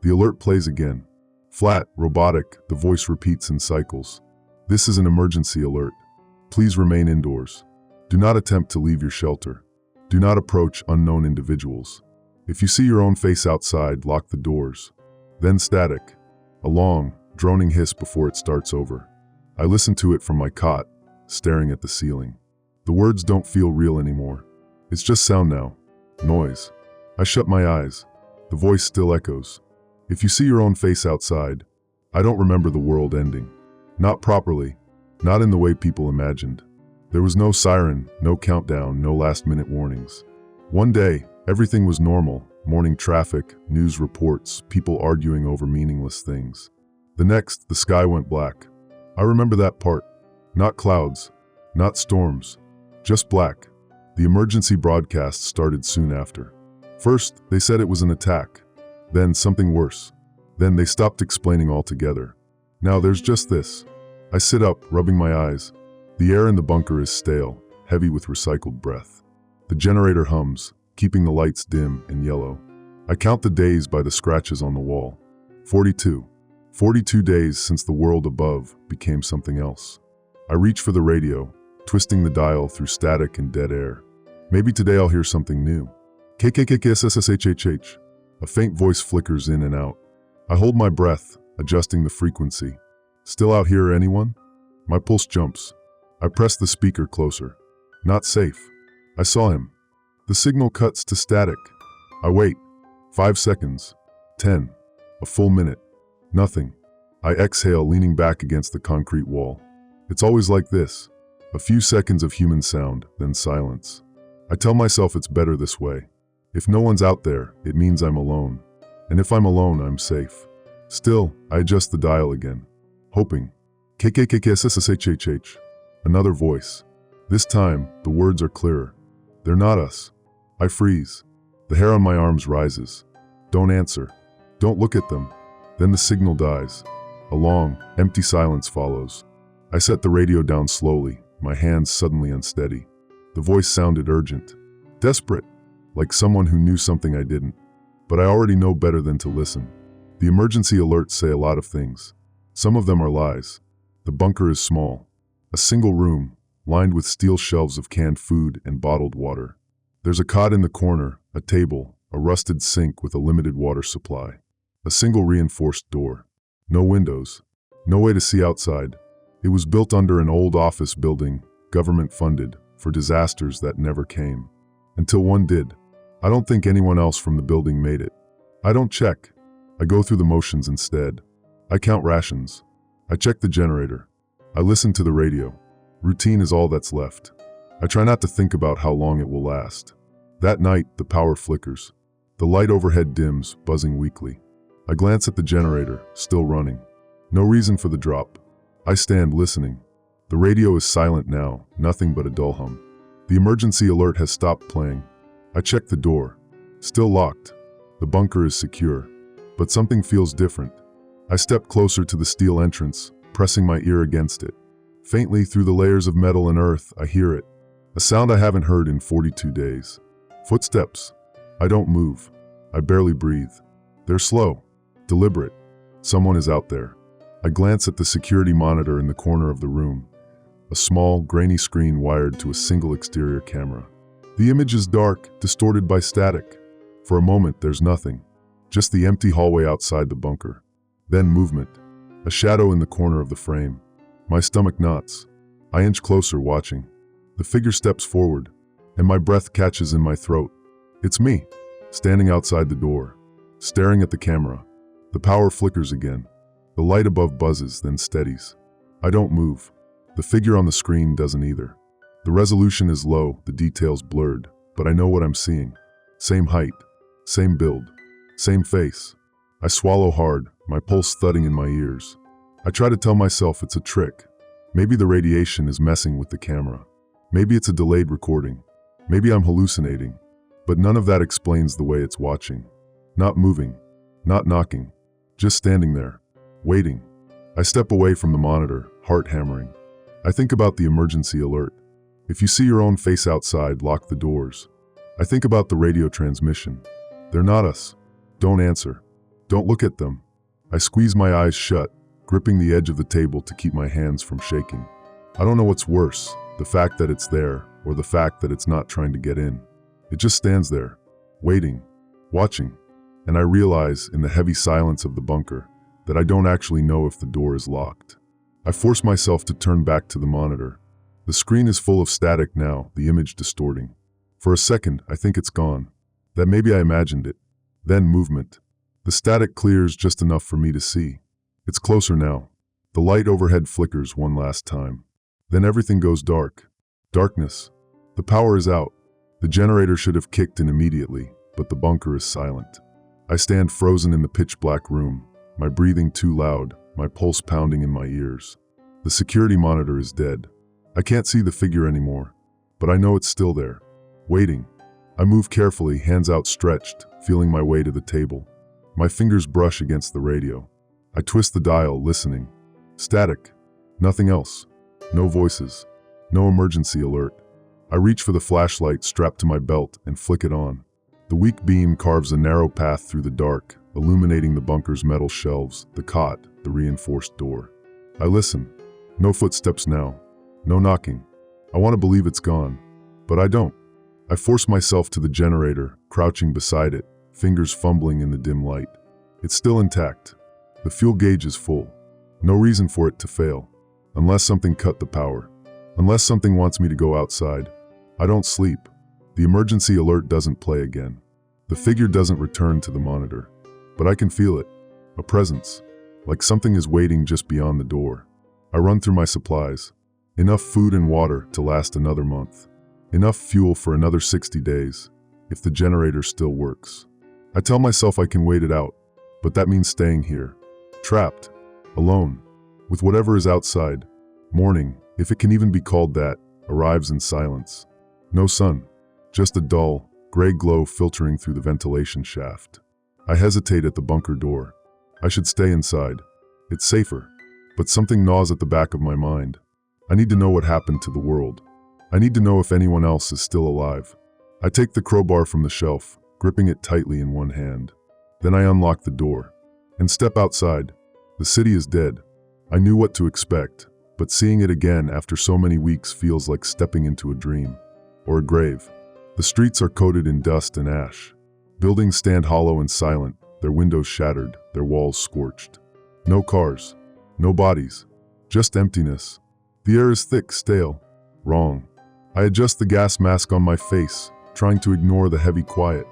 The alert plays again. Flat, robotic, the voice repeats in cycles. This is an emergency alert. Please remain indoors. Do not attempt to leave your shelter. Do not approach unknown individuals. If you see your own face outside, lock the doors. Then static. A long, droning hiss before it starts over. I listen to it from my cot, staring at the ceiling. The words don't feel real anymore. It's just sound now. Noise. I shut my eyes. The voice still echoes. If you see your own face outside, I don't remember the world ending. Not properly. Not in the way people imagined. There was no siren, no countdown, no last-minute warnings. One day, everything was normal. Morning traffic, news reports, people arguing over meaningless things. The next, the sky went black. I remember that part. Not clouds, not storms, just black. The emergency broadcast started soon after. First, they said it was an attack. Then something worse. Then they stopped explaining altogether. Now there's just this. I sit up, rubbing my eyes. The air in the bunker is stale, heavy with recycled breath. The generator hums, keeping the lights dim and yellow. I count the days by the scratches on the wall. 42. 42 days since the world above became something else. I reach for the radio, twisting the dial through static and dead air. Maybe today I'll hear something new. KKKKSSSHHH. A faint voice flickers in and out. I hold my breath, adjusting the frequency. Still out here, anyone? My pulse jumps. I press the speaker closer. Not safe. I saw him. The signal cuts to static. I wait. 5 seconds. 10. A full minute. Nothing. I exhale, leaning back against the concrete wall. It's always like this. A few seconds of human sound, then silence. I tell myself it's better this way. If no one's out there, it means I'm alone. And if I'm alone, I'm safe. Still, I adjust the dial again. Hoping. KKKKSSSHHH. Another voice. This time, the words are clearer. They're not us. I freeze. The hair on my arms rises. Don't answer. Don't look at them. Then the signal dies. A long, empty silence follows. I set the radio down slowly, my hands suddenly unsteady. The voice sounded urgent. Desperate. Like someone who knew something I didn't. But I already know better than to listen. The emergency alerts say a lot of things. Some of them are lies. The bunker is small. A single room, lined with steel shelves of canned food and bottled water. There's a cot in the corner, a table, a rusted sink with a limited water supply. A single reinforced door. No windows. No way to see outside. It was built under an old office building, government-funded, for disasters that never came. Until one did. I don't think anyone else from the building made it. I don't check. I go through the motions instead. I count rations. I check the generator. I listen to the radio. Routine is all that's left. I try not to think about how long it will last. That night, the power flickers. The light overhead dims, buzzing weakly. I glance at the generator, still running. No reason for the drop. I stand listening. The radio is silent now, nothing but a dull hum. The emergency alert has stopped playing. I check the door. Still locked. The bunker is secure. But something feels different. I step closer to the steel entrance, pressing my ear against it. Faintly through the layers of metal and earth, I hear it. A sound I haven't heard in 42 days. Footsteps. I don't move. I barely breathe. They're slow. Deliberate. Someone is out there. I glance at the security monitor in the corner of the room. A small, grainy screen wired to a single exterior camera. The image is dark, distorted by static. For a moment, there's nothing. Just the empty hallway outside the bunker. Then movement. A shadow in the corner of the frame. My stomach knots. I inch closer, watching. The figure steps forward, and my breath catches in my throat. It's me, standing outside the door, staring at the camera. The power flickers again. The light above buzzes, then steadies. I don't move. The figure on the screen doesn't either. The resolution is low, the details blurred, but I know what I'm seeing. Same height, same build, same face. I swallow hard, my pulse thudding in my ears. I try to tell myself it's a trick. Maybe the radiation is messing with the camera. Maybe it's a delayed recording. Maybe I'm hallucinating. But none of that explains the way it's watching. Not moving, not knocking, just standing there, waiting. I step away from the monitor, heart hammering. I think about the emergency alert. If you see your own face outside, lock the doors. I think about the radio transmission. They're not us. Don't answer. Don't look at them. I squeeze my eyes shut, gripping the edge of the table to keep my hands from shaking. I don't know what's worse, the fact that it's there, or the fact that it's not trying to get in. It just stands there, waiting, watching, and I realize in the heavy silence of the bunker that I don't actually know if the door is locked. I force myself to turn back to the monitor. The screen is full of static now, the image distorting. For a second, I think it's gone. That maybe I imagined it. Then movement. The static clears just enough for me to see. It's closer now. The light overhead flickers one last time. Then everything goes dark. Darkness. The power is out. The generator should have kicked in immediately, but the bunker is silent. I stand frozen in the pitch-black room, my breathing too loud, my pulse pounding in my ears. The security monitor is dead. I can't see the figure anymore, but I know it's still there, waiting. I move carefully, hands outstretched, feeling my way to the table. My fingers brush against the radio. I twist the dial, listening. Static. Nothing else. No voices. No emergency alert. I reach for the flashlight strapped to my belt and flick it on. The weak beam carves a narrow path through the dark, illuminating the bunker's metal shelves, the cot, the reinforced door. I listen. No footsteps now. No knocking. I want to believe it's gone, but I don't. I force myself to the generator, crouching beside it, fingers fumbling in the dim light. It's still intact. The fuel gauge is full. No reason for it to fail. Unless something cut the power. Unless something wants me to go outside. I don't sleep. The emergency alert doesn't play again. The figure doesn't return to the monitor. But I can feel it. A presence. Like something is waiting just beyond the door. I run through my supplies. Enough food and water to last another month. Enough fuel for another 60 days, if the generator still works. I tell myself I can wait it out, but that means staying here. Trapped. Alone. With whatever is outside. Morning, if it can even be called that, arrives in silence. No sun. Just a dull, gray glow filtering through the ventilation shaft. I hesitate at the bunker door. I should stay inside. It's safer. But something gnaws at the back of my mind. I need to know what happened to the world. I need to know if anyone else is still alive. I take the crowbar from the shelf, gripping it tightly in one hand. Then I unlock the door and step outside. The city is dead. I knew what to expect, but seeing it again after so many weeks feels like stepping into a dream or a grave. The streets are coated in dust and ash. Buildings stand hollow and silent, their windows shattered, their walls scorched. No cars, no bodies, just emptiness. The air is thick, stale, wrong. I adjust the gas mask on my face, trying to ignore the heavy quiet.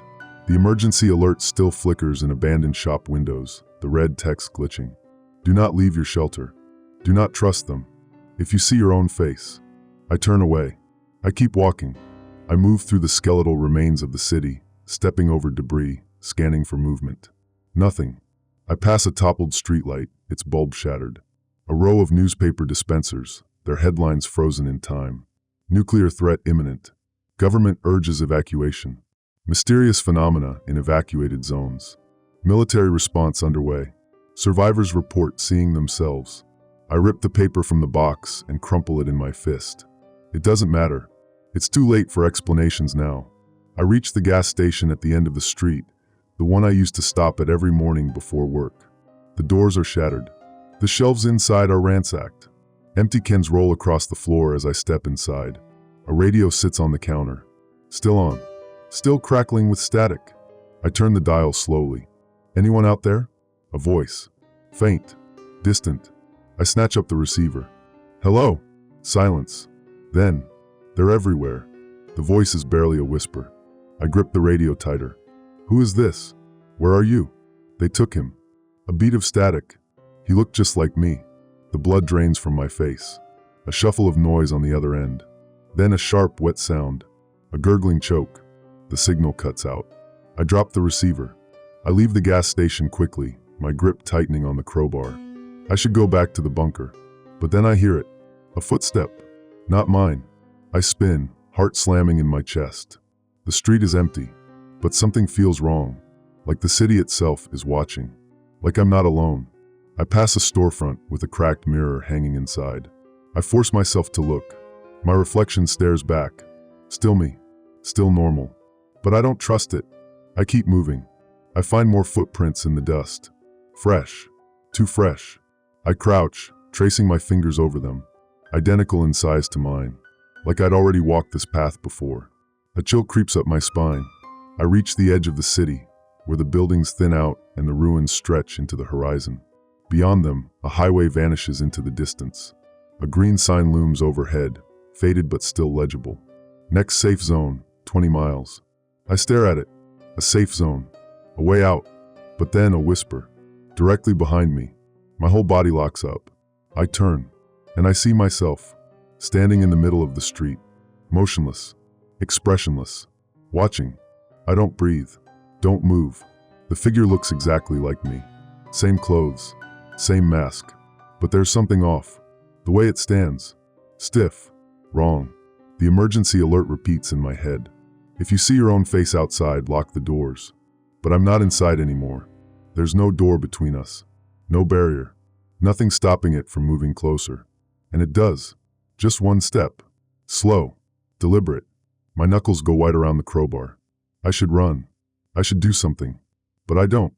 The emergency alert still flickers in abandoned shop windows, the red text glitching. Do not leave your shelter. Do not trust them. If you see your own face. I turn away. I keep walking. I move through the skeletal remains of the city, stepping over debris, scanning for movement. Nothing. I pass a toppled streetlight, its bulb shattered. A row of newspaper dispensers, their headlines frozen in time. Nuclear threat imminent. Government urges evacuation. Mysterious phenomena in evacuated zones. Military response underway. Survivors report seeing themselves. I rip the paper from the box and crumple it in my fist. It doesn't matter. It's too late for explanations now. I reach the gas station at the end of the street, the one I used to stop at every morning before work. The doors are shattered. The shelves inside are ransacked. Empty cans roll across the floor as I step inside. A radio sits on the counter. Still on. Still crackling with static. I turn the dial slowly. Anyone out there? A voice. Faint. Distant. I snatch up the receiver. Hello? Silence. Then, they're everywhere. The voice is barely a whisper. I grip the radio tighter. Who is this? Where are you? They took him. A beat of static. He looked just like me. The blood drains from my face. A shuffle of noise on the other end. Then a sharp, wet sound. A gurgling choke. The signal cuts out. I drop the receiver. I leave the gas station quickly, my grip tightening on the crowbar. I should go back to the bunker. But then I hear it. A footstep. Not mine. I spin, heart slamming in my chest. The street is empty, but something feels wrong. Like the city itself is watching. Like I'm not alone. I pass a storefront with a cracked mirror hanging inside. I force myself to look. My reflection stares back. Still me. Still normal. But I don't trust it. I keep moving. I find more footprints in the dust. Fresh. Too fresh. I crouch, tracing my fingers over them, identical in size to mine, like I'd already walked this path before. A chill creeps up my spine. I reach the edge of the city, where the buildings thin out and the ruins stretch into the horizon. Beyond them, a highway vanishes into the distance. A green sign looms overhead, faded but still legible. Next safe zone, 20 miles. I stare at it. A safe zone. A way out. But then a whisper. Directly behind me. My whole body locks up. I turn, and I see myself, standing in the middle of the street, motionless, expressionless, watching. I don't breathe, don't move. The figure looks exactly like me. Same clothes, same mask. But there's something off. The way it stands. Stiff. Wrong. The emergency alert repeats in my head. If you see your own face outside, lock the doors. But I'm not inside anymore. There's no door between us. No barrier. Nothing stopping it from moving closer. And it does. Just one step. Slow. Deliberate. My knuckles go white around the crowbar. I should run. I should do something. But I don't.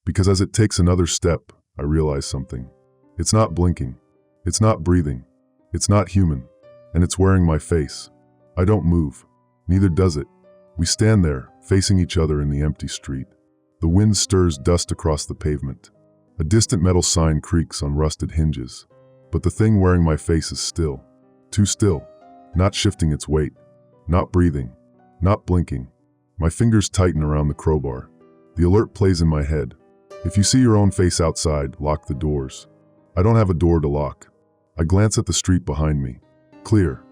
Because as it takes another step, I realize something. It's not blinking. It's not breathing. It's not human. And it's wearing my face. I don't move. Neither does it. We stand there, facing each other in the empty street. The wind stirs dust across the pavement. A distant metal sign creaks on rusted hinges. But the thing wearing my face is still. Too still. Not shifting its weight. Not breathing. Not blinking. My fingers tighten around the crowbar. The alert plays in my head. If you see your own face outside, lock the doors. I don't have a door to lock. I glance at the street behind me. Clear.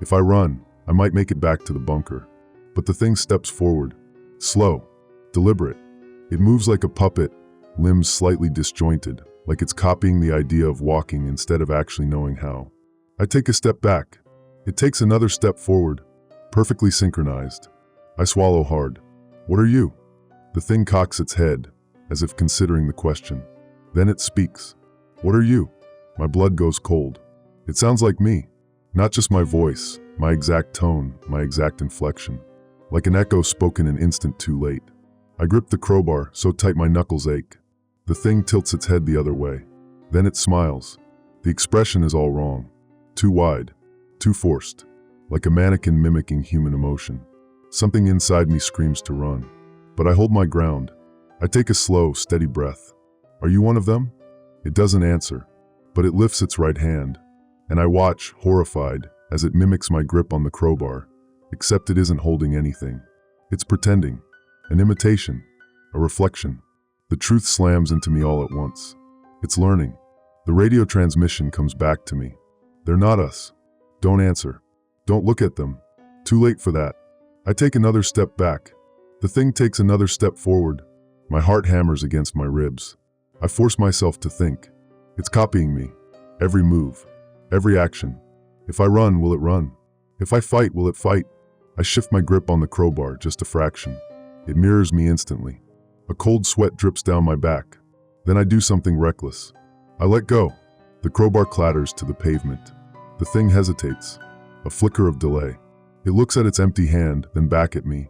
If I run, I might make it back to the bunker. But the thing steps forward. Slow. Deliberate. It moves like a puppet, limbs slightly disjointed, like it's copying the idea of walking instead of actually knowing how. I take a step back. It takes another step forward, perfectly synchronized. I swallow hard. What are you? The thing cocks its head, as if considering the question. Then it speaks. What are you? My blood goes cold. It sounds like me. Not just my voice, my exact tone, my exact inflection. Like an echo spoken an instant too late. I grip the crowbar so tight my knuckles ache. The thing tilts its head the other way. Then it smiles. The expression is all wrong. Too wide. Too forced. Like a mannequin mimicking human emotion. Something inside me screams to run. But I hold my ground. I take a slow, steady breath. Are you one of them? It doesn't answer. But it lifts its right hand. And I watch, horrified, as it mimics my grip on the crowbar. Except it isn't holding anything. It's pretending. An imitation. A reflection. The truth slams into me all at once. It's learning. The radio transmission comes back to me. They're not us. Don't answer. Don't look at them. Too late for that. I take another step back. The thing takes another step forward. My heart hammers against my ribs. I force myself to think. It's copying me. Every move. Every action. If I run, will it run? If I fight, will it fight? I shift my grip on the crowbar just a fraction. It mirrors me instantly. A cold sweat drips down my back. Then I do something reckless. I let go. The crowbar clatters to the pavement. The thing hesitates. A flicker of delay. It looks at its empty hand, then back at me.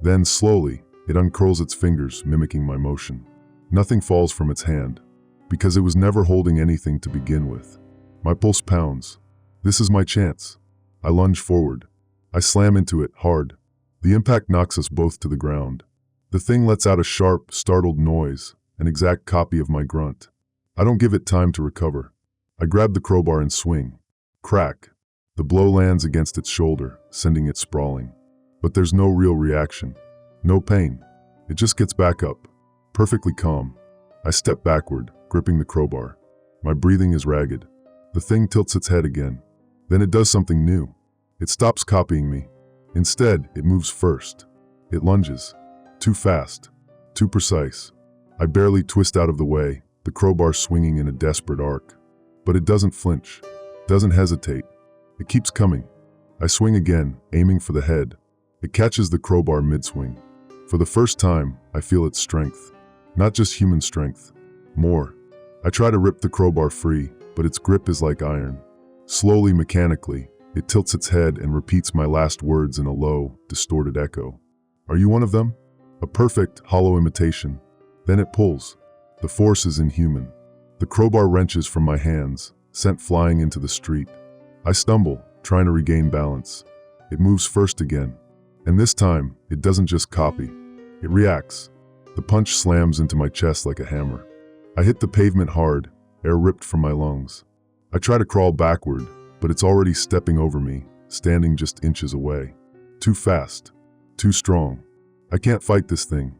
Then, slowly, it uncurls its fingers, mimicking my motion. Nothing falls from its hand, because it was never holding anything to begin with. My pulse pounds. This is my chance. I lunge forward. I slam into it, hard. The impact knocks us both to the ground. The thing lets out a sharp, startled noise, an exact copy of my grunt. I don't give it time to recover. I grab the crowbar and swing. Crack. The blow lands against its shoulder, sending it sprawling. But there's no real reaction. No pain. It just gets back up. Perfectly calm. I step backward, gripping the crowbar. My breathing is ragged. The thing tilts its head again. Then it does something new. It stops copying me. Instead, it moves first. It lunges. Too fast. Too precise. I barely twist out of the way, the crowbar swinging in a desperate arc. But it doesn't flinch. Doesn't hesitate. It keeps coming. I swing again, aiming for the head. It catches the crowbar mid-swing. For the first time, I feel its strength. Not just human strength. More. I try to rip the crowbar free, but its grip is like iron. Slowly, mechanically, it tilts its head and repeats my last words in a low, distorted echo. Are you one of them? A perfect, hollow imitation. Then it pulls. The force is inhuman. The crowbar wrenches from my hands, sent flying into the street. I stumble, trying to regain balance. It moves first again. And this time, it doesn't just copy. It reacts. The punch slams into my chest like a hammer. I hit the pavement hard, air ripped from my lungs. I try to crawl backward, but it's already stepping over me, standing just inches away. Too fast. Too strong. I can't fight this thing.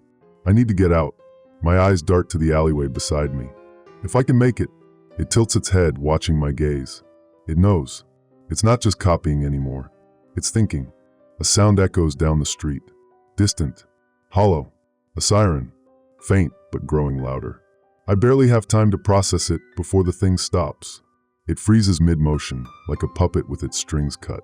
I need to get out. My eyes dart to the alleyway beside me. If I can make it. It tilts its head, watching my gaze. It knows. It's not just copying anymore. It's thinking. A sound echoes down the street. Distant. Hollow. A siren. Faint, but growing louder. I barely have time to process it before the thing stops. It freezes mid-motion, like a puppet with its strings cut.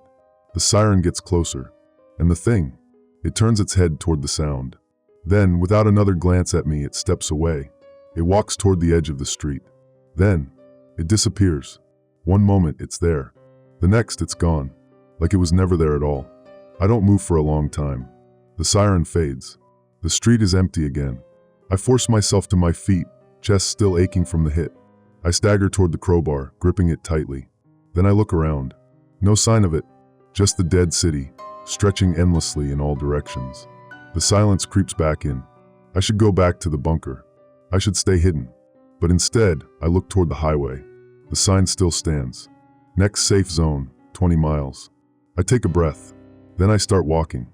The siren gets closer. And the thing. It turns its head toward the sound. Then, without another glance at me, it steps away. It walks toward the edge of the street. Then, it disappears. One moment, it's there. The next, it's gone. Like it was never there at all. I don't move for a long time. The siren fades. The street is empty again. I force myself to my feet, chest still aching from the hit. I stagger toward the crowbar, gripping it tightly. Then I look around. No sign of it. Just the dead city, stretching endlessly in all directions. The silence creeps back in. I should go back to the bunker. I should stay hidden. But instead, I look toward the highway. The sign still stands. Next safe zone, 20 miles. I take a breath. Then I start walking.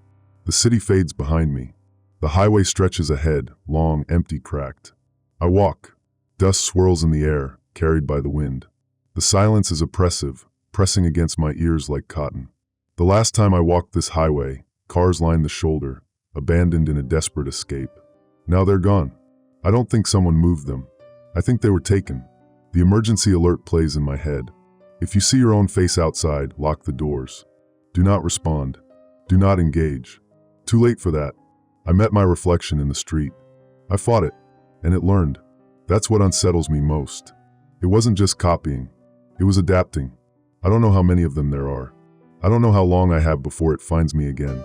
The city fades behind me. The highway stretches ahead, long, empty, cracked. I walk. Dust swirls in the air, carried by the wind. The silence is oppressive, pressing against my ears like cotton. The last time I walked this highway, cars lined the shoulder, abandoned in a desperate escape. Now they're gone. I don't think someone moved them. I think they were taken. The emergency alert plays in my head. If you see your own face outside, lock the doors. Do not respond. Do not engage. Too late for that. I met my reflection in the street. I fought it, and it learned. That's what unsettles me most. It wasn't just copying. It was adapting. I don't know how many of them there are. I don't know how long I have before it finds me again.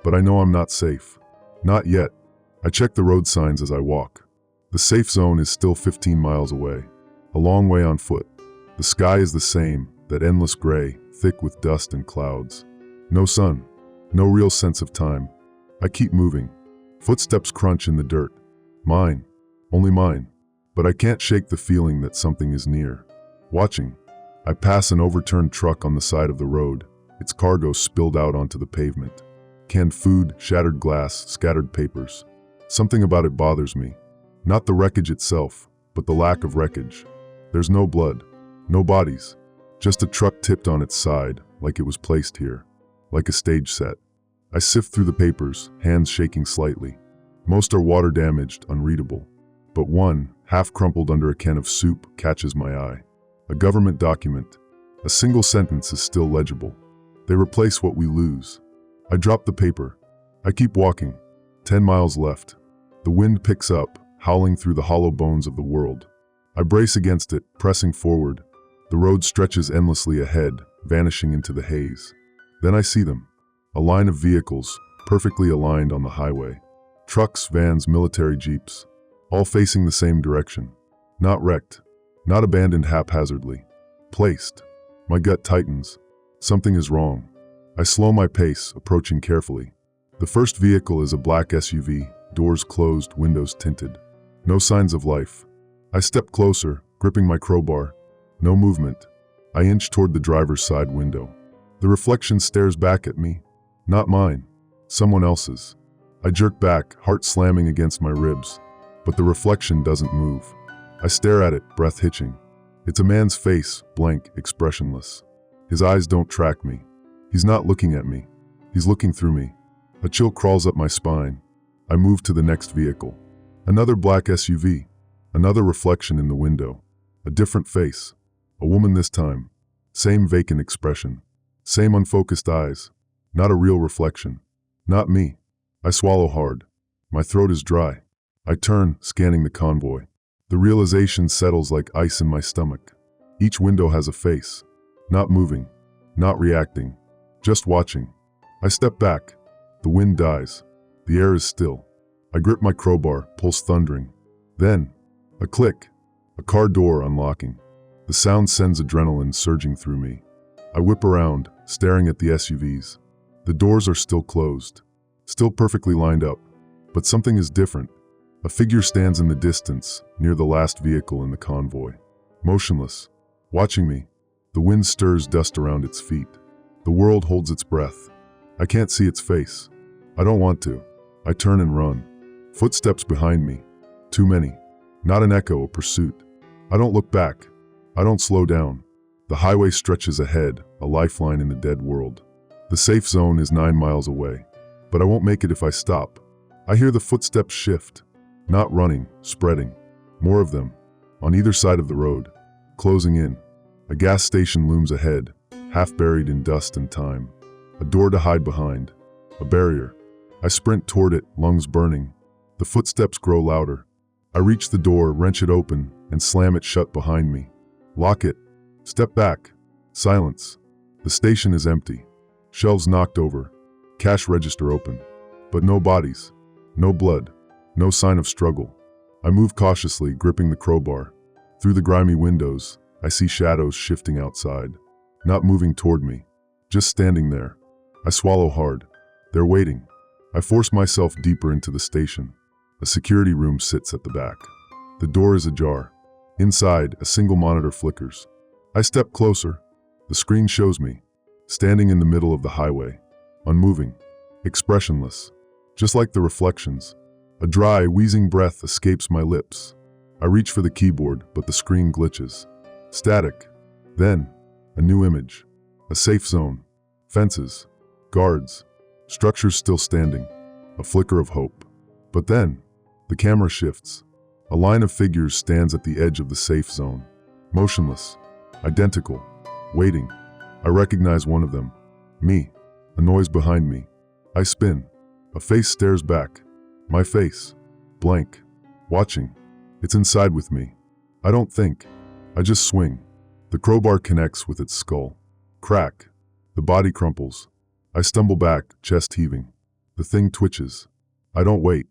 But I know I'm not safe. Not yet. I check the road signs as I walk. The safe zone is still 15 miles away. A long way on foot. The sky is the same, that endless gray, thick with dust and clouds. No sun. No real sense of time. I keep moving. Footsteps crunch in the dirt. Mine. Only mine. But I can't shake the feeling that something is near. Watching. I pass an overturned truck on the side of the road, its cargo spilled out onto the pavement. Canned food, shattered glass, scattered papers. Something about it bothers me. Not the wreckage itself, but the lack of wreckage. There's no blood. No bodies. Just a truck tipped on its side, like it was placed here. Like a stage set. I sift through the papers, hands shaking slightly. Most are water damaged, unreadable. But one, half crumpled under a can of soup, catches my eye. A government document. A single sentence is still legible. They replace what we lose. I drop the paper. I keep walking. 10 miles left. The wind picks up, howling through the hollow bones of the world. I brace against it, pressing forward. The road stretches endlessly ahead, vanishing into the haze. Then I see them. A line of vehicles, perfectly aligned on the highway. Trucks, vans, military jeeps. All facing the same direction. Not wrecked. Not abandoned haphazardly. Placed. My gut tightens. Something is wrong. I slow my pace, approaching carefully. The first vehicle is a black SUV, doors closed, windows tinted. No signs of life. I step closer, gripping my crowbar. No movement. I inch toward the driver's side window. The reflection stares back at me. Not mine. Someone else's. I jerk back, heart slamming against my ribs. But the reflection doesn't move. I stare at it, breath hitching. It's a man's face, blank, expressionless. His eyes don't track me. He's not looking at me. He's looking through me. A chill crawls up my spine. I move to the next vehicle. Another black SUV. Another reflection in the window. A different face. A woman this time. Same vacant expression. Same unfocused eyes. Not a real reflection. Not me. I swallow hard. My throat is dry. I turn, scanning the convoy. The realization settles like ice in my stomach. Each window has a face. Not moving. Not reacting. Just watching. I step back. The wind dies. The air is still. I grip my crowbar, pulse thundering. Then, a click, a car door unlocking. The sound sends adrenaline surging through me. I whip around, staring at the SUVs. The doors are still closed, still perfectly lined up, but something is different. A figure stands in the distance, near the last vehicle in the convoy. Motionless, watching me. The wind stirs dust around its feet. The world holds its breath. I can't see its face. I don't want to. I turn and run. Footsteps behind me. Too many. Not an echo, a pursuit. I don't look back. I don't slow down. The highway stretches ahead, a lifeline in the dead world. The safe zone is 9 miles away, but I won't make it if I stop. I hear the footsteps shift. Not running, spreading. More of them, on either side of the road, closing in. A gas station looms ahead, half buried in dust and time. A door to hide behind. A barrier. I sprint toward it, lungs burning. The footsteps grow louder. I reach the door, wrench it open, and slam it shut behind me. Lock it. Step back. Silence. The station is empty. Shelves knocked over. Cash register open. But no bodies. No blood. No sign of struggle. I move cautiously, gripping the crowbar. Through the grimy windows, I see shadows shifting outside. Not moving toward me. Just standing there. I swallow hard. They're waiting. I force myself deeper into the station. A security room sits at the back. The door is ajar. Inside, a single monitor flickers. I step closer. The screen shows me, standing in the middle of the highway, unmoving, expressionless, just like the reflections. A dry, wheezing breath escapes my lips. I reach for the keyboard, but the screen glitches. Static. Then, a new image. A safe zone. Fences. Guards. Structures still standing. A flicker of hope. But then, the camera shifts. A line of figures stands at the edge of the safe zone. Motionless. Identical. Waiting. I recognize one of them. Me. A noise behind me. I spin. A face stares back. My face. Blank. Watching. It's inside with me. I don't think. I just swing. The crowbar connects with its skull. Crack. The body crumples. I stumble back, chest heaving. The thing twitches. I don't wait.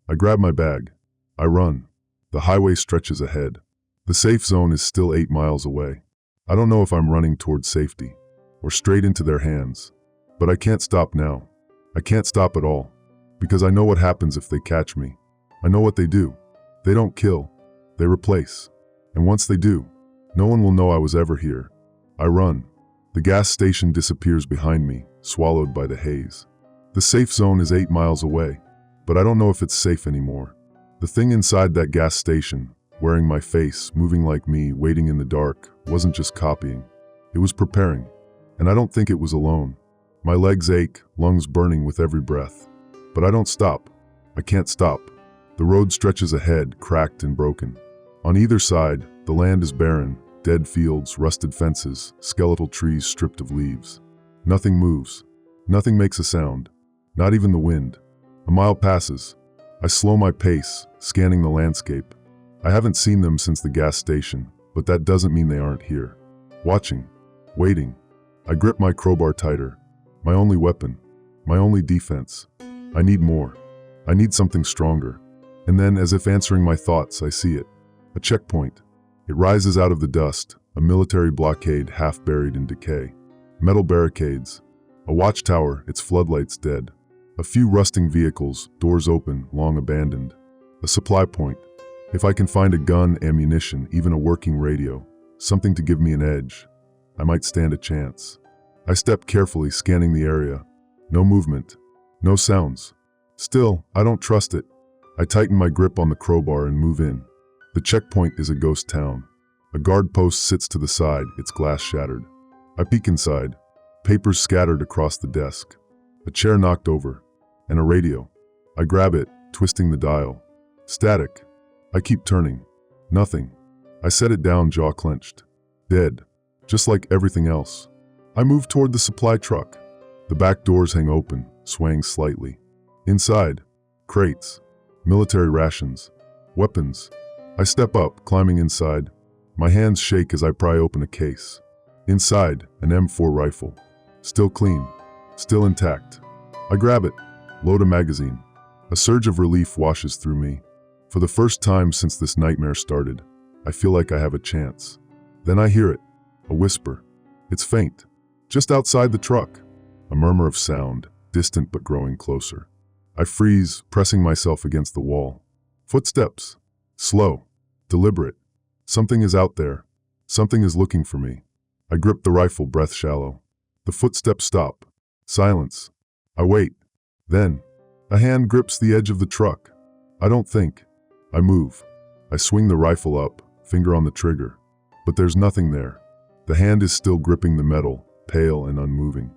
I grab my bag. I run. The highway stretches ahead. The safe zone is still 8 miles away. I don't know if I'm running towards safety or straight into their hands. But I can't stop now. I can't stop at all. Because I know what happens if they catch me. I know what they do. They don't kill. They replace. And once they do, no one will know I was ever here. I run. The gas station disappears behind me, swallowed by the haze. The safe zone is 8 miles away, but I don't know if it's safe anymore. The thing inside that gas station, wearing my face, moving like me, waiting in the dark, wasn't just copying. It was preparing. And I don't think it was alone. My legs ache, lungs burning with every breath. But I don't stop. I can't stop. The road stretches ahead, cracked and broken. On either side, the land is barren, dead fields, rusted fences, skeletal trees stripped of leaves. Nothing moves. Nothing makes a sound. Not even the wind. A mile passes. I slow my pace, scanning the landscape. I haven't seen them since the gas station, but that doesn't mean they aren't here. Watching. Waiting. I grip my crowbar tighter. My only weapon. My only defense. I need more. I need something stronger. And then, as if answering my thoughts, I see it. A checkpoint. It rises out of the dust, a military blockade half buried in decay. Metal barricades. A watchtower, its floodlights dead. A few rusting vehicles, doors open, long abandoned. A supply point. If I can find a gun, ammunition, even a working radio, something to give me an edge, I might stand a chance. I step carefully, scanning the area. No movement. No sounds. Still, I don't trust it. I tighten my grip on the crowbar and move in. The checkpoint is a ghost town. A guard post sits to the side, its glass shattered. I peek inside. Papers scattered across the desk. A chair knocked over. And a radio. I grab it, twisting the dial. Static. I keep turning. Nothing. I set it down, jaw clenched. Dead. Just like everything else. I move toward the supply truck. The back doors hang open, swaying slightly. Inside, crates, military rations, weapons. I step up, climbing inside. My hands shake as I pry open a case. Inside, an M4 rifle. Still clean. Still intact. I grab it, load a magazine. A surge of relief washes through me. For the first time since this nightmare started, I feel like I have a chance. Then I hear it, a whisper. It's faint, just outside the truck. A murmur of sound, distant but growing closer. I freeze, pressing myself against the wall. Footsteps. Slow. Deliberate. Something is out there. Something is looking for me. I grip the rifle, breath shallow. The footsteps stop. Silence. I wait. Then, a hand grips the edge of the truck. I don't think. I move. I swing the rifle up, finger on the trigger. But there's nothing there. The hand is still gripping the metal, pale and unmoving.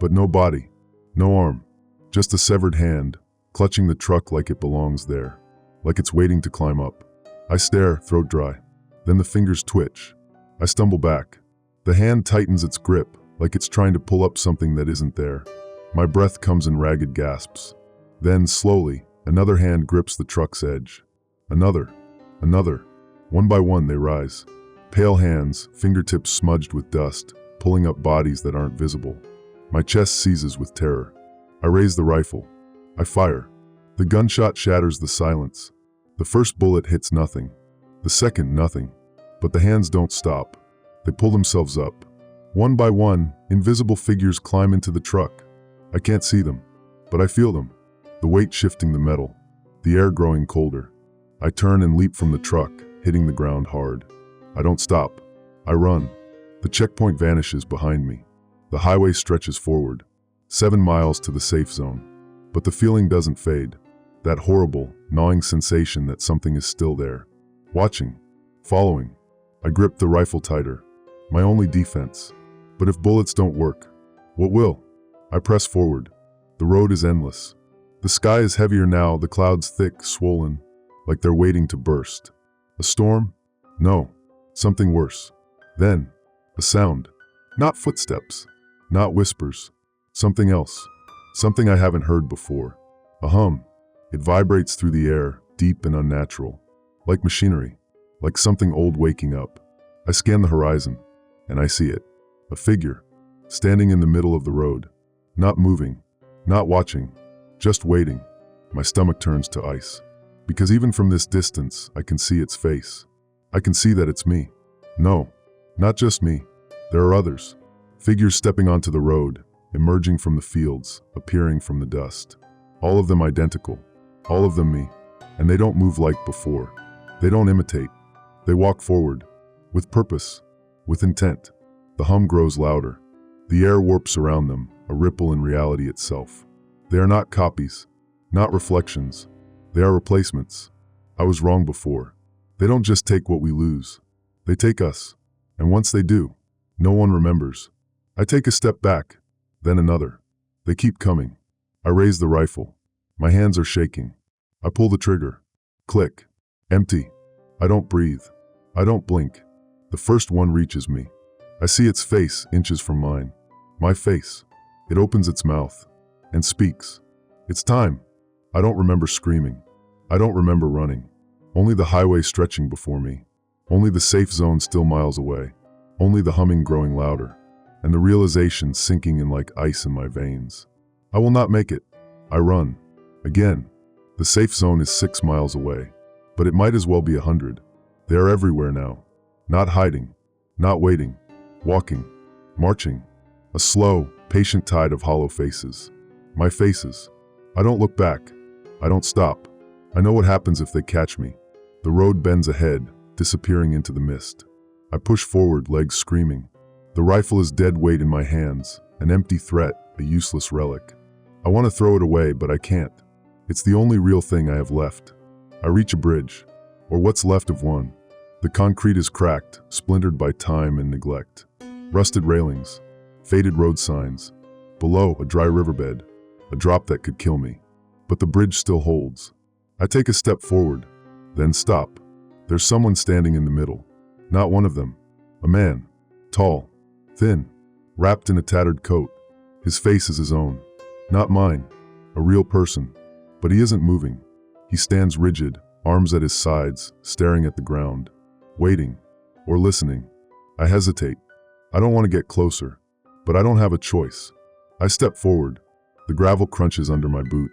But no body. No arm. Just a severed hand, clutching the truck like it belongs there. Like it's waiting to climb up. I stare, throat dry. Then the fingers twitch. I stumble back. The hand tightens its grip, like it's trying to pull up something that isn't there. My breath comes in ragged gasps. Then, slowly, another hand grips the truck's edge. Another. One by one they rise. Pale hands, fingertips smudged with dust, pulling up bodies that aren't visible. My chest seizes with terror. I raise the rifle. I fire. The gunshot shatters the silence. The first bullet hits nothing. The second, nothing. But the hands don't stop. They pull themselves up. One by one, invisible figures climb into the truck. I can't see them, but I feel them. The weight shifting the metal. The air growing colder. I turn and leap from the truck, hitting the ground hard. I don't stop. I run. The checkpoint vanishes behind me. The highway stretches forward. 7 miles to the safe zone. But the feeling doesn't fade. That horrible, gnawing sensation that something is still there. Watching. Following. I grip the rifle tighter. My only defense. But if bullets don't work, what will? I press forward. The road is endless. The sky is heavier now, the clouds thick, swollen, like they're waiting to burst. A storm? No. Something worse. Then, a sound. Not footsteps. Not whispers. Something else. Something I haven't heard before. A hum. It vibrates through the air, deep and unnatural. Like machinery. Like something old waking up. I scan the horizon, and I see it. A figure, standing in the middle of the road. Not moving. Not watching. Just waiting. My stomach turns to ice. Because even from this distance, I can see its face. I can see that it's me. No, not just me. There are others. Figures stepping onto the road, emerging from the fields, appearing from the dust. All of them identical. All of them me. And they don't move like before. They don't imitate. They walk forward. With purpose. With intent. The hum grows louder. The air warps around them, a ripple in reality itself. They are not copies. Not reflections. They are replacements. I was wrong before. They don't just take what we lose. They take us. And once they do, no one remembers. I take a step back, then another. They keep coming. I raise the rifle. My hands are shaking. I pull the trigger. Click. Empty. I don't breathe. I don't blink. The first one reaches me. I see its face inches from mine. My face. It opens its mouth and speaks. It's time. I don't remember screaming. I don't remember running. Only the highway stretching before me. Only the safe zone still miles away. Only the humming growing louder. And the realization sinking in like ice in my veins. I will not make it. I run. Again. The safe zone is 6 miles away. But it might as well be 100. They are everywhere now. Not hiding. Not waiting. Walking. Marching. A slow, patient tide of hollow faces. My faces. I don't look back. I don't stop. I know what happens if they catch me. The road bends ahead, disappearing into the mist. I push forward, legs screaming. The rifle is dead weight in my hands, an empty threat, a useless relic. I want to throw it away, but I can't. It's the only real thing I have left. I reach a bridge, or what's left of one. The concrete is cracked, splintered by time and neglect. Rusted railings, faded road signs. Below, a dry riverbed, a drop that could kill me. But the bridge still holds. I take a step forward, then stop. There's someone standing in the middle. Not one of them. A man. Tall. Thin. Wrapped in a tattered coat. His face is his own. Not mine. A real person. But he isn't moving. He stands rigid, arms at his sides, staring at the ground. Waiting. Or listening. I hesitate. I don't want to get closer. But I don't have a choice. I step forward. The gravel crunches under my boot.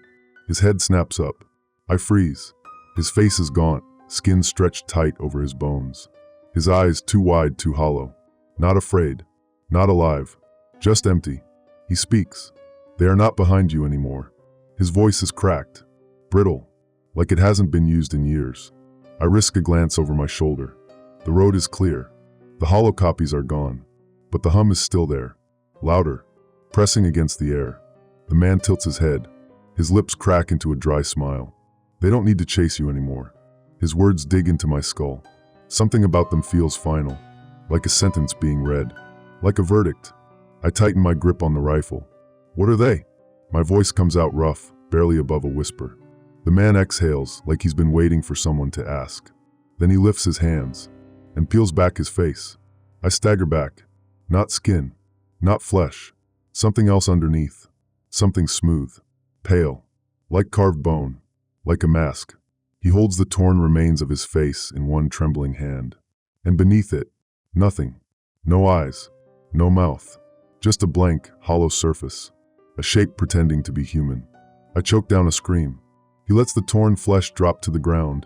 His head snaps up. I freeze. His face is gaunt, skin stretched tight over his bones. His eyes too wide, too hollow. Not afraid. Not alive. Just empty. He speaks. They are not behind you anymore. His voice is cracked. Brittle. Like it hasn't been used in years. I risk a glance over my shoulder. The road is clear. The hollow copies are gone. But the hum is still there. Louder. Pressing against the air. The man tilts his head. His lips crack into a dry smile. They don't need to chase you anymore. His words dig into my skull. Something about them feels final. Like a sentence being read. Like a verdict. I tighten my grip on the rifle. What are they? My voice comes out rough, barely above a whisper. The man exhales like he's been waiting for someone to ask. Then he lifts his hands and peels back his face. I stagger back. Not skin. Not flesh. Something else underneath. Something smooth. Pale. Like carved bone. Like a mask. He holds the torn remains of his face in one trembling hand. And beneath it, nothing. No eyes. No mouth. Just a blank, hollow surface. A shape pretending to be human. I choke down a scream. He lets the torn flesh drop to the ground.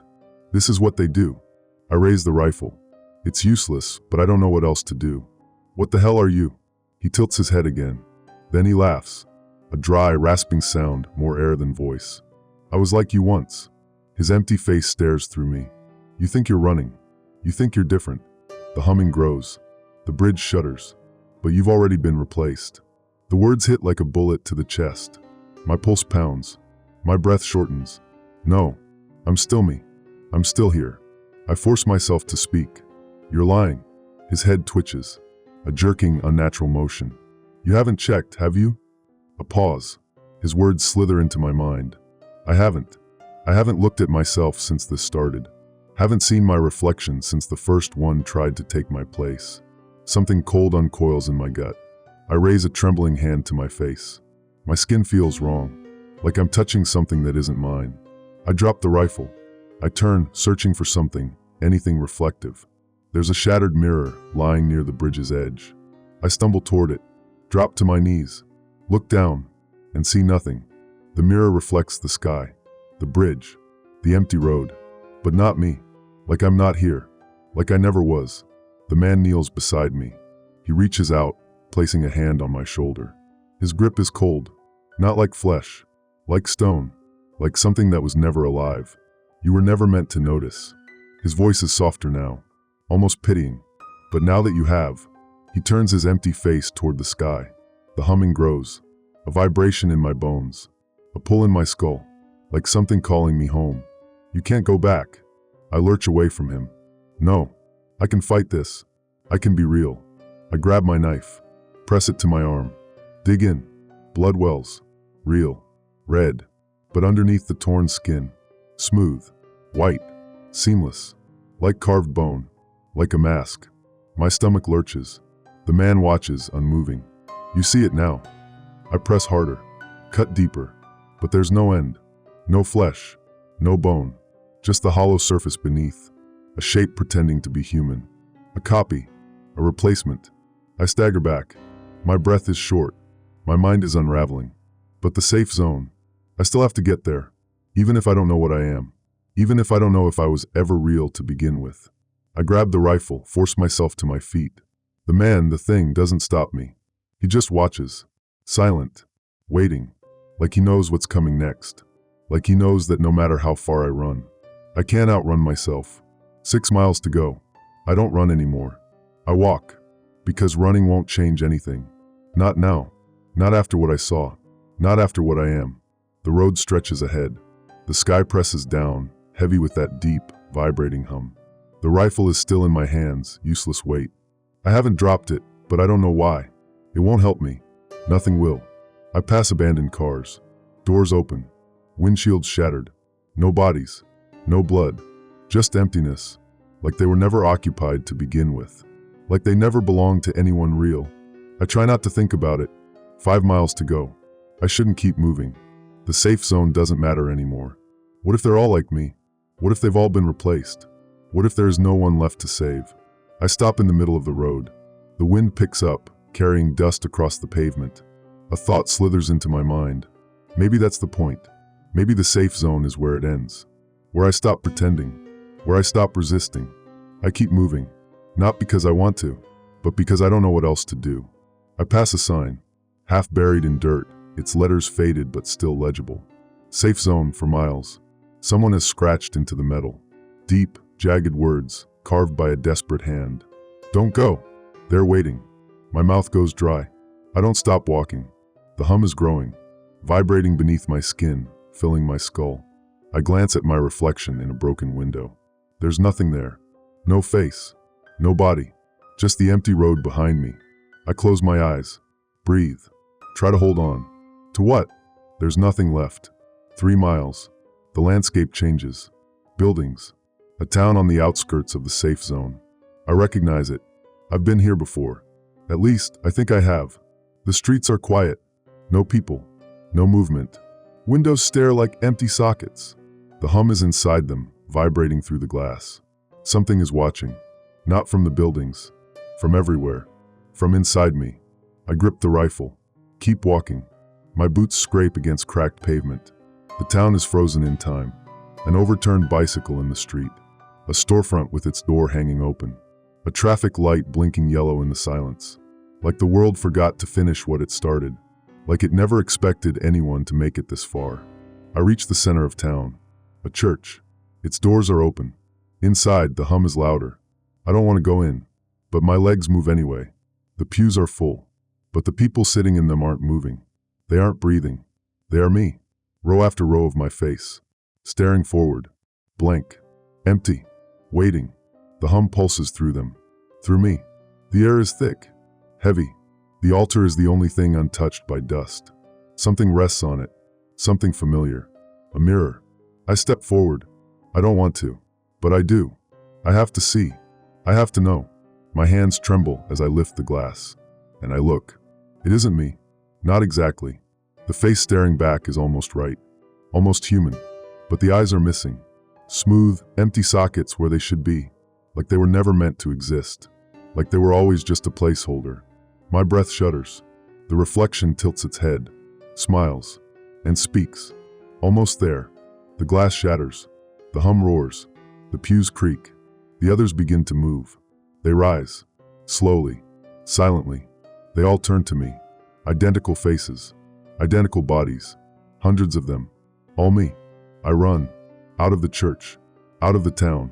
This is what they do. I raise the rifle. It's useless, but I don't know what else to do. What the hell are you? He tilts his head again. Then he laughs. A dry, rasping sound, more air than voice. I was like you once. His empty face stares through me. You think you're running. You think you're different. The humming grows. The bridge shudders. But you've already been replaced. The words hit like a bullet to the chest. My pulse pounds. My breath shortens. No, I'm still me. I'm still here. I force myself to speak. You're lying. His head twitches. A jerking, unnatural motion. You haven't checked, have you? A pause. His words slither into my mind. I haven't. I haven't looked at myself since this started. Haven't seen my reflection since the first one tried to take my place. Something cold uncoils in my gut. I raise a trembling hand to my face. My skin feels wrong, like I'm touching something that isn't mine. I drop the rifle. I turn, searching for something, anything reflective. There's a shattered mirror lying near the bridge's edge. I stumble toward it, drop to my knees, look down, and see nothing. The mirror reflects the sky, the bridge, the empty road, but not me. Like I'm not here, like I never was. The man kneels beside me. He reaches out, placing a hand on my shoulder. His grip is cold, not like flesh, like stone, like something that was never alive. You were never meant to notice. His voice is softer now, almost pitying. But now that you have, he turns his empty face toward the sky. The humming grows, a vibration in my bones, a pull in my skull, like something calling me home. You can't go back. I lurch away from him. No, I can fight this. I can be real. I grab my knife, press it to my arm, dig in. Blood wells, real, red, but underneath the torn skin, smooth, white, seamless, like carved bone, like a mask. My stomach lurches. The man watches, unmoving. You see it now. I press harder, cut deeper, but there's no end. No flesh, no bone, just the hollow surface beneath, a shape pretending to be human. A copy, a replacement. I stagger back. My breath is short. My mind is unraveling. But the safe zone, I still have to get there, even if I don't know what I am, even if I don't know if I was ever real to begin with. I grab the rifle, force myself to my feet. The man, the thing, doesn't stop me. He just watches, silent, waiting, like he knows what's coming next, like he knows that no matter how far I run, I can't outrun myself. 6 miles to go. I don't run anymore. I walk, because running won't change anything. Not now. Not after what I saw. Not after what I am. The road stretches ahead. The sky presses down, heavy with that deep, vibrating hum. The rifle is still in my hands, useless weight. I haven't dropped it, but I don't know why. It won't help me. Nothing will. I pass abandoned cars. Doors open. Windshields shattered. No bodies. No blood. Just emptiness. Like they were never occupied to begin with. Like they never belonged to anyone real. I try not to think about it. 5 miles to go. I shouldn't keep moving. The safe zone doesn't matter anymore. What if they're all like me? What if they've all been replaced? What if there's no one left to save? I stop in the middle of the road. The wind picks up, carrying dust across the pavement. A thought slithers into my mind. Maybe that's the point. Maybe the safe zone is where it ends. where I stop pretending, where I stop resisting. I keep moving, not because I want to, but because I don't know what else to do. I pass a sign, half buried in dirt, its letters faded but still legible. Safe zone for miles. Someone has scratched into the metal. Deep, jagged words, carved by a desperate hand. Don't go. They're waiting. My mouth goes dry. I don't stop walking. The hum is growing, vibrating beneath my skin, filling my skull. I glance at my reflection in a broken window. There's nothing there. No face. No body. Just the empty road behind me. I close my eyes. Breathe. Try to hold on. To what? There's nothing left. 3 miles. The landscape changes. Buildings. A town on the outskirts of the safe zone. I recognize it. I've been here before. At least, I think I have. The streets are quiet. No people. No movement. Windows stare like empty sockets. The hum is inside them, vibrating through the glass. Something is watching. Not from the buildings. From everywhere. From inside me. I grip the rifle. Keep walking. My boots scrape against cracked pavement. The town is frozen in time. An overturned bicycle in the street. A storefront with its door hanging open. A traffic light blinking yellow in the silence. Like the world forgot to finish what it started. Like it never expected anyone to make it this far. I reach the center of town. A church. Its doors are open. Inside, the hum is louder. I don't want to go in, but my legs move anyway. The pews are full, but the people sitting in them aren't moving. They aren't breathing. They are me. Row after row of my face. Staring forward. Blank. Empty. Waiting. The hum pulses through them. Through me. The air is thick. Heavy. The altar is the only thing untouched by dust. Something rests on it. Something familiar. A mirror. I step forward. I don't want to, but I do. I have to see. I have to know. My hands tremble as I lift the glass. And I look. It isn't me. Not exactly. The face staring back is almost right. Almost human. But the eyes are missing. Smooth, empty sockets where they should be. Like they were never meant to exist. Like they were always just a placeholder. My breath shudders. The reflection tilts its head, smiles, and speaks. Almost there. The glass shatters. The hum roars. The pews creak. The others begin to move. They rise. Slowly. Silently. They all turn to me. Identical faces. Identical bodies. Hundreds of them. All me. I run. Out of the church. Out of the town.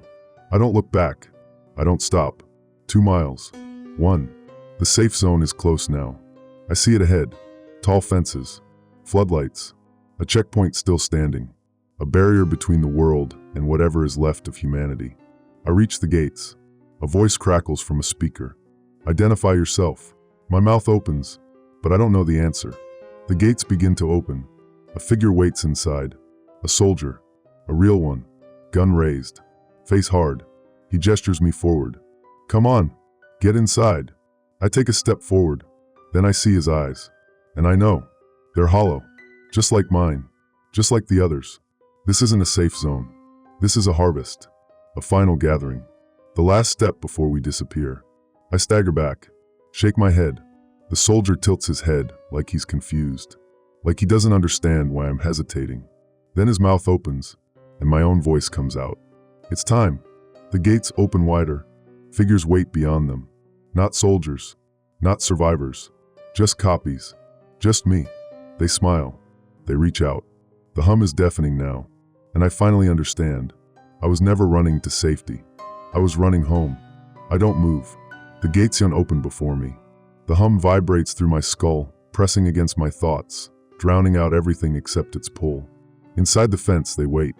I don't look back. I don't stop. 2 miles. 1. The safe zone is close now. I see it ahead. Tall fences. Floodlights. A checkpoint still standing. A barrier between the world and whatever is left of humanity. I reach the gates. A voice crackles from a speaker. Identify yourself. My mouth opens, but I don't know the answer. The gates begin to open. A figure waits inside. A soldier. A real one. Gun raised. Face hard. He gestures me forward. Come on. Get inside. I take a step forward. Then I see his eyes. And I know. They're hollow. Just like mine. Just like the others. This isn't a safe zone. This is a harvest. A final gathering. The last step before we disappear. I stagger back. Shake my head. The soldier tilts his head like he's confused. Like he doesn't understand why I'm hesitating. Then his mouth opens, and my own voice comes out. It's time. The gates open wider. Figures wait beyond them. Not soldiers. Not survivors. Just copies. Just me. They smile. They reach out. The hum is deafening now. And I finally understand. I was never running to safety. I was running home. I don't move. The gates open before me. The hum vibrates through my skull, pressing against my thoughts, drowning out everything except its pull. Inside the fence they wait.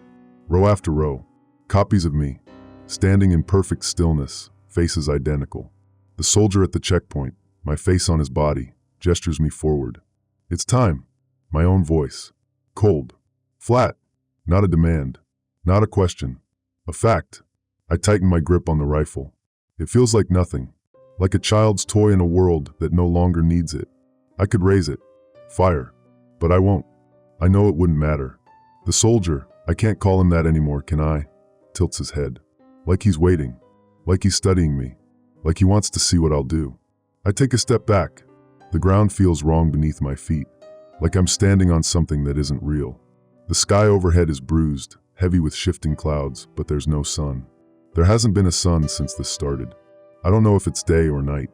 Row after row. Copies of me. Standing in perfect stillness, faces identical. The soldier at the checkpoint, my face on his body, gestures me forward. It's time. My own voice. Cold. Flat. Not a demand. Not a question. A fact. I tighten my grip on the rifle. It feels like nothing. Like a child's toy in a world that no longer needs it. I could raise it. Fire. But I won't. I know it wouldn't matter. The soldier, I can't call him that anymore, can I? Tilts his head. Like he's waiting. Like he's studying me. Like he wants to see what I'll do. I take a step back. The ground feels wrong beneath my feet. Like I'm standing on something that isn't real. The sky overhead is bruised, heavy with shifting clouds, but there's no sun. There hasn't been a sun since this started. I don't know if it's day or night.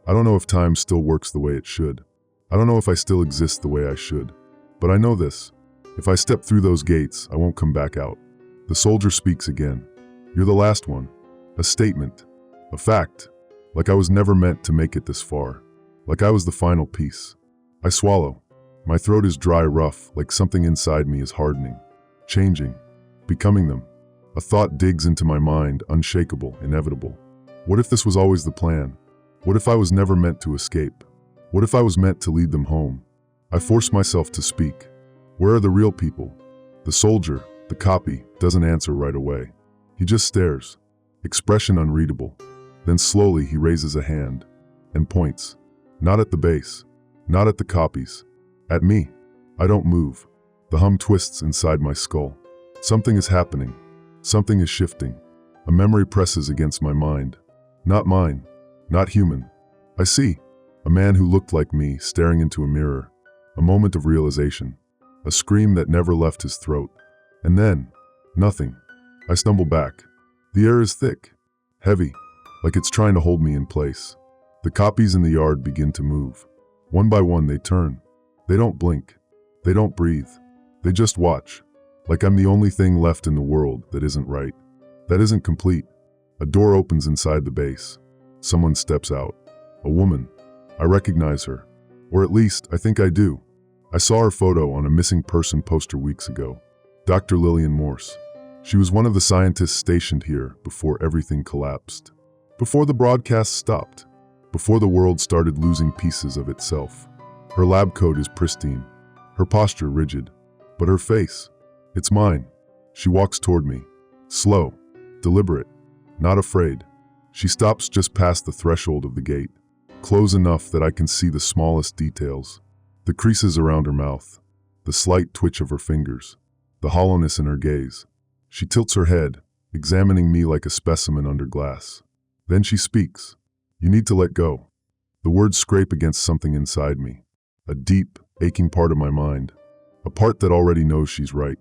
I don't know if time still works the way it should. I don't know if I still exist the way I should. But I know this. If I step through those gates, I won't come back out. The soldier speaks again. You're the last one. A statement. A fact. Like I was never meant to make it this far. Like I was the final piece. I swallow. My throat is dry, rough, like something inside me is hardening, changing, becoming them. A thought digs into my mind, unshakable, inevitable. What if this was always the plan? What if I was never meant to escape? What if I was meant to lead them home? I force myself to speak. Where are the real people? The soldier, the copy, doesn't answer right away. He just stares, expression unreadable. Then slowly he raises a hand and points. Not at the base, not at the copies. At me. I don't move. The hum twists inside my skull. Something is happening. Something is shifting. A memory presses against my mind. Not mine. Not human. I see. A man who looked like me staring into a mirror. A moment of realization. A scream that never left his throat. And then, nothing. I stumble back. The air is thick. Heavy. Like it's trying to hold me in place. The copies in the yard begin to move. One by one they turn. They don't blink. They don't breathe. They just watch. Like I'm the only thing left in the world that isn't right. That isn't complete. A door opens inside the base. Someone steps out. A woman. I recognize her. Or at least, I think I do. I saw her photo on a missing person poster weeks ago. Dr. Lillian Morse. She was one of the scientists stationed here before everything collapsed. Before the broadcast stopped. Before the world started losing pieces of itself. Her lab coat is pristine. Her posture rigid. But her face, it's mine. She walks toward me. Slow. Deliberate. Not afraid. She stops just past the threshold of the gate. Close enough that I can see the smallest details. The creases around her mouth. The slight twitch of her fingers. The hollowness in her gaze. She tilts her head, examining me like a specimen under glass. Then she speaks. You need to let go. The words scrape against something inside me. A deep, aching part of my mind. A part that already knows she's right.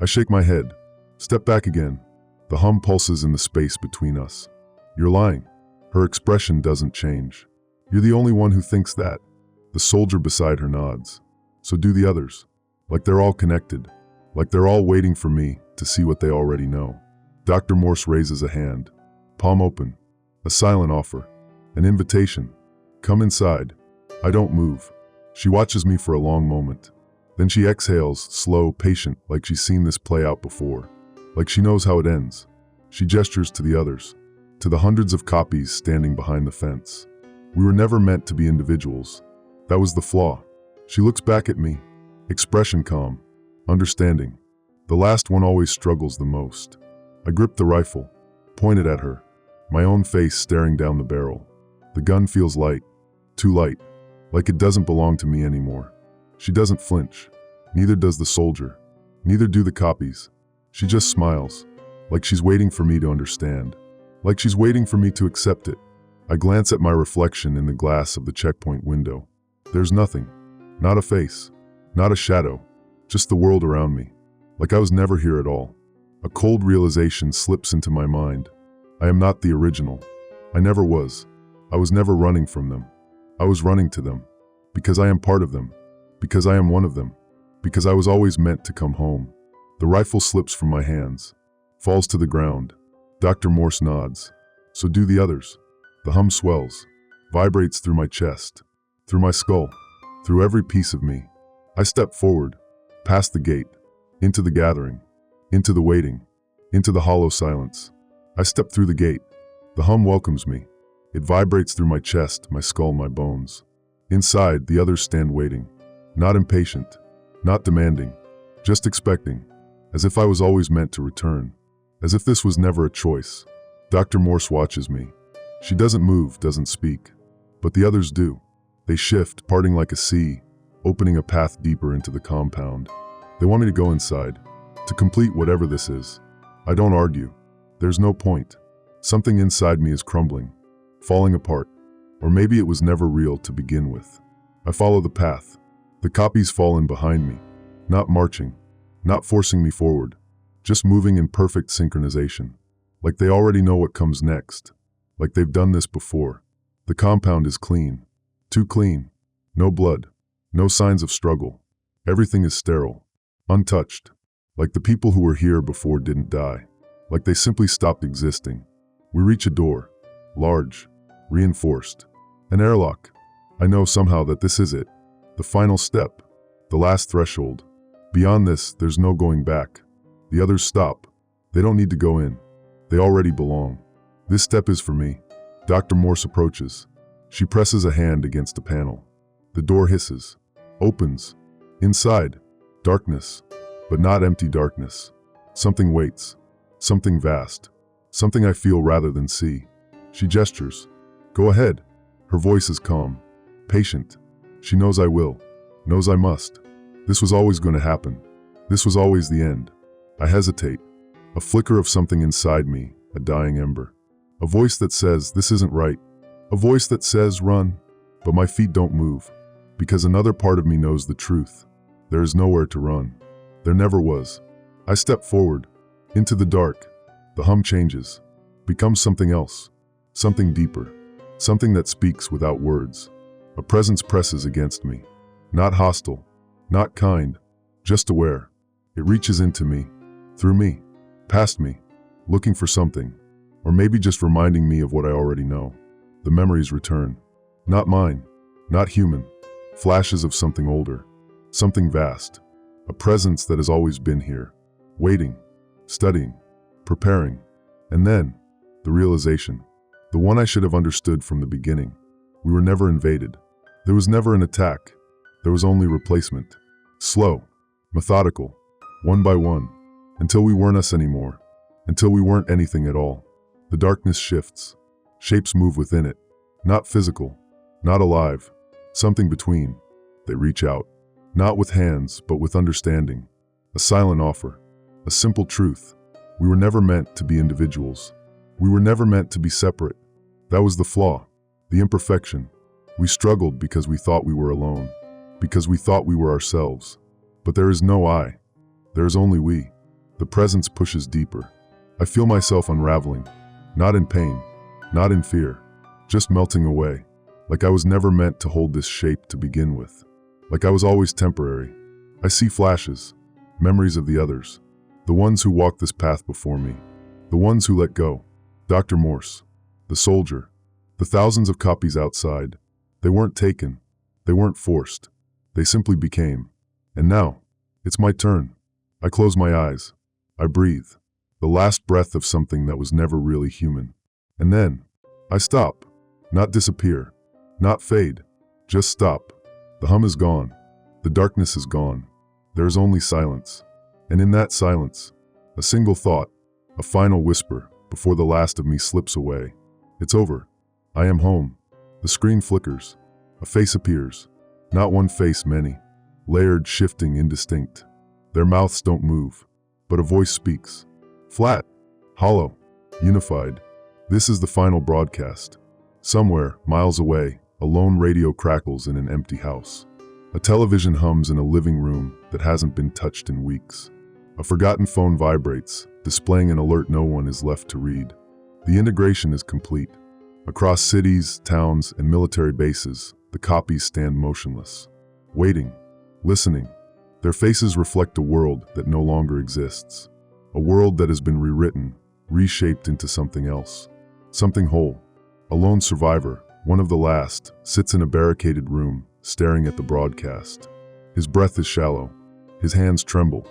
I shake my head. Step back again. The hum pulses in the space between us. You're lying. Her expression doesn't change. You're the only one who thinks that. The soldier beside her nods. So do the others. Like they're all connected. Like they're all waiting for me to see what they already know. Dr. Morse raises a hand. Palm open. A silent offer. An invitation. Come inside. I don't move. She watches me for a long moment. Then she exhales, slow, patient, like she's seen this play out before. Like she knows how it ends. She gestures to the others. To the hundreds of copies standing behind the fence. We were never meant to be individuals. That was the flaw. She looks back at me. Expression calm. Understanding. The last one always struggles the most. I grip the rifle. Point it at her. My own face staring down the barrel. The gun feels light. Too light. Like it doesn't belong to me anymore. She doesn't flinch. Neither does the soldier. Neither do the copies. She just smiles. Like she's waiting for me to understand. Like she's waiting for me to accept it. I glance at my reflection in the glass of the checkpoint window. There's nothing. Not a face. Not a shadow. Just the world around me. Like I was never here at all. A cold realization slips into my mind. I am not the original. I never was. I was never running from them. I was running to them. Because I am part of them. Because I am one of them. Because I was always meant to come home. The rifle slips from my hands. Falls to the ground. Dr. Morse nods. So do the others. The hum swells. Vibrates through my chest. Through my skull. Through every piece of me. I step forward. Past the gate. Into the gathering. Into the waiting. Into the hollow silence. I step through the gate. The hum welcomes me. It vibrates through my chest, my skull, my bones. Inside, the others stand waiting. Not impatient. Not demanding. Just expecting. As if I was always meant to return. As if this was never a choice. Dr. Morse watches me. She doesn't move, doesn't speak. But the others do. They shift, parting like a sea, opening a path deeper into the compound. They want me to go inside. To complete whatever this is. I don't argue. There's no point. Something inside me is crumbling. Falling apart. Or maybe it was never real to begin with. I follow the path. The copies fall in behind me. Not marching. Not forcing me forward. just moving in perfect synchronization. Like they already know what comes next. Like they've done this before. The compound is clean. Too clean. No blood. No signs of struggle. Everything is sterile. Untouched. Like the people who were here before didn't die. Like they simply stopped existing. We reach a door. Large. Reinforced. An airlock. I know somehow that this is it. The final step. The last threshold. Beyond this, there's no going back. The others stop. They don't need to go in. They already belong. This step is for me. Dr. Morse approaches. She presses a hand against a panel. The door hisses. Opens. Inside. Darkness. But not empty darkness. Something waits. Something vast. Something I feel rather than see. She gestures. Go ahead. Her voice is calm. Patient. She knows I will. Knows I must. This was always going to happen. This was always the end. I hesitate. A flicker of something inside me, a dying ember. A voice that says, this isn't right. A voice that says, run. But my feet don't move. Because another part of me knows the truth. There is nowhere to run. There never was. I step forward. Into the dark. The hum changes. Becomes something else. Something deeper. Something that speaks without words. A presence presses against me. Not hostile. Not kind. Just aware. It reaches into me. Through me. Past me. Looking for something. Or maybe just reminding me of what I already know. The memories return. Not mine. Not human. Flashes of something older. Something vast. A presence that has always been here. Waiting. Studying. Preparing. And then, the realization. The one I should have understood from the beginning. We were never invaded. There was never an attack. There was only replacement. Slow. Methodical. One by one. Until we weren't us anymore. Until we weren't anything at all. The darkness shifts. Shapes move within it. Not physical. Not alive. Something between. They reach out. Not with hands, but with understanding. A silent offer. A simple truth. We were never meant to be individuals. We were never meant to be separate. That was the flaw. The imperfection. We struggled because we thought we were alone. Because we thought we were ourselves. But there is no I. There is only we. The presence pushes deeper. I feel myself unraveling. Not in pain. Not in fear. Just melting away. Like I was never meant to hold this shape to begin with. Like I was always temporary. I see flashes. Memories of the others. The ones who walked this path before me. The ones who let go. Dr. Morse. The soldier. The thousands of copies outside. They weren't taken. They weren't forced. They simply became. And now, it's my turn. I close my eyes. I breathe. The last breath of something that was never really human. And then, I stop. Not disappear. Not fade. Just stop. The hum is gone. The darkness is gone. There is only silence. And in that silence, a single thought, a final whisper, before the last of me slips away. It's over. I am home. The screen flickers. A face appears. Not one face, many. Layered, shifting, indistinct. Their mouths don't move. But a voice speaks. Flat. Hollow. Unified. This is the final broadcast. Somewhere, miles away, a lone radio crackles in an empty house. A television hums in a living room that hasn't been touched in weeks. A forgotten phone vibrates, displaying an alert no one is left to read. The integration is complete. Across cities, towns, and military bases, the copies stand motionless. Waiting. Listening. Their faces reflect a world that no longer exists. A world that has been rewritten, reshaped into something else. Something whole. A lone survivor, one of the last, sits in a barricaded room, staring at the broadcast. His breath is shallow. His hands tremble.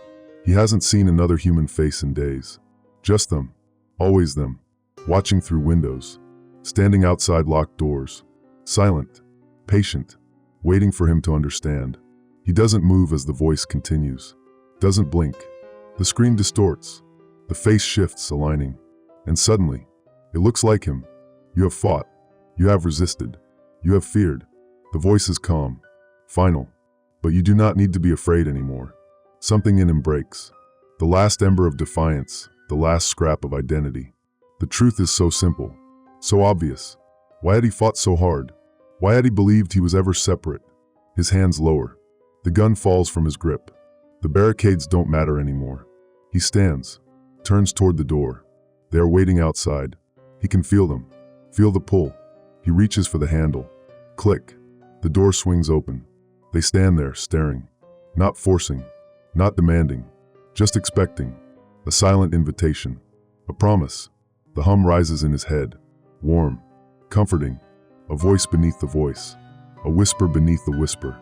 He hasn't seen another human face in days. Just them. Always them. Watching through windows. Standing outside locked doors. Silent. Patient. Waiting for him to understand. He doesn't move as the voice continues. Doesn't blink. The screen distorts. The face shifts, aligning. And suddenly, it looks like him. You have fought. You have resisted. You have feared. The voice is calm. Final. But you do not need to be afraid anymore. Something in him breaks. The last ember of defiance. The last scrap of identity. The truth is so simple. So obvious. Why had he fought so hard? Why had he believed he was ever separate? His hands lower. The gun falls from his grip. The barricades don't matter anymore. He stands, turns toward the door. They are waiting outside. He can feel them, feel the pull. He reaches for the handle. Click. The door swings open. They stand there, staring. Not forcing, not demanding, just expecting. A silent invitation. A promise. The hum rises in his head. Warm, comforting. A voice beneath the voice. A whisper beneath the whisper.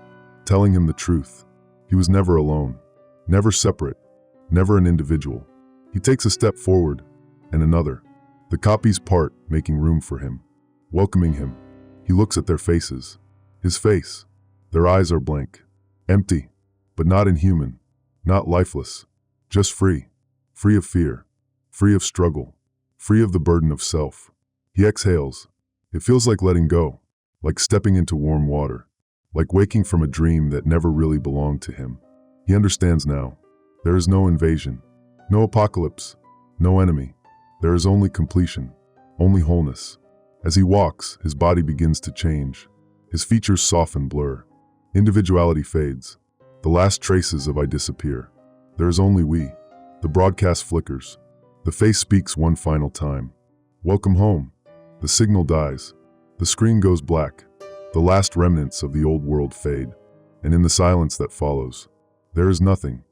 Telling him the truth. He was never alone. Never separate. Never an individual. He takes a step forward, and another. The copies part, making room for him. Welcoming him. He looks at their faces. His face. Their eyes are blank. Empty. But not inhuman. Not lifeless. Just free. Free of fear. Free of struggle. Free of the burden of self. He exhales. It feels like letting go. Like stepping into warm water. Like waking from a dream that never really belonged to him. He understands now. There is no invasion. No apocalypse. No enemy. There is only completion. Only wholeness. As he walks, his body begins to change. His features soften, blur. Individuality fades. The last traces of I disappear. There is only we. The broadcast flickers. The face speaks one final time. Welcome home. The signal dies. The screen goes black. The last remnants of the old world fade. And in the silence that follows, there is nothing.